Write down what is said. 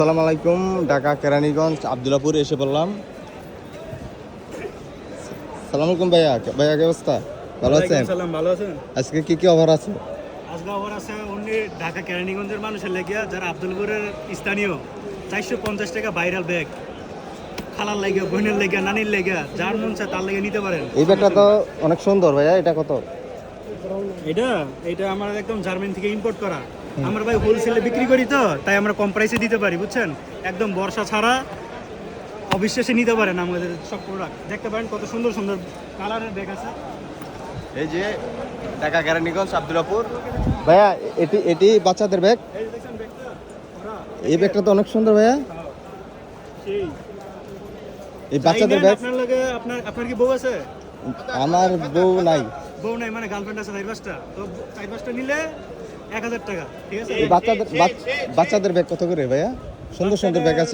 আসসালামু আলাইকুম। ঢাকা কেরানীগঞ্জ আব্দুল্লাপুরে এসে বললাম। সালাম আলাইকুম ভাইয়া। ভাইয়া কি অবস্থা? ভালো আছেন? সালাম, ভালো আছেন? আজকে কি কি অফার আছে? আজকে আবার আছে অনলি ঢাকা কেরানীগঞ্জের মানুষের লেগিয়া, যারা আব্দুলপুরের স্থানীয় 450 টাকা ভাইরাল ব্যাগ, খালার লেগিয়া, বোনের লেগিয়া, নানির লেগিয়া, যার মন চায় তার লেগে নিতে পারেন। এই ব্যাগটা তো অনেক সুন্দর ভাইয়া, এটা কত? এটা এটা আমার একদম জার্মানি থেকে ইম্পোর্ট করা। আমরা ভাই হোলসেলে বিক্রি করি, তো তাই আমরা কম প্রাইসে দিতে পারি, বুঝছেন? একদম বর্ষা ছাড়া অবিশ্বাসে নিতে পারেন আমাদের সব প্রোডাক্ট। দেখতে পারেন কত সুন্দর সুন্দর কালারের ব্যাগ আছে। এই যে ঢাকা কেরানীগঞ্জ আব্দুল্লাপুর। ভাইয়া এটি এটি বাচ্চাদের ব্যাগ। এই যে দেখছেন ব্যাগটা, এই ব্যাগটা তো অনেক সুন্দর ভাইয়া। সেই এই বাচ্চাদের ব্যাগ। আপনার লাগে, আপনার কি বউ আছে? আমার বউ নাই। বউ নাই মানে গার্লফ্রেন্ড আছে 4-5টা, তো 4-5টা নিলে 1000 টাকা, ঠিক আছে? এই বাচ্চাদের ব্যাগ কত করে ভাইয়া? সুন্দর সুন্দর ব্যাগ আছে।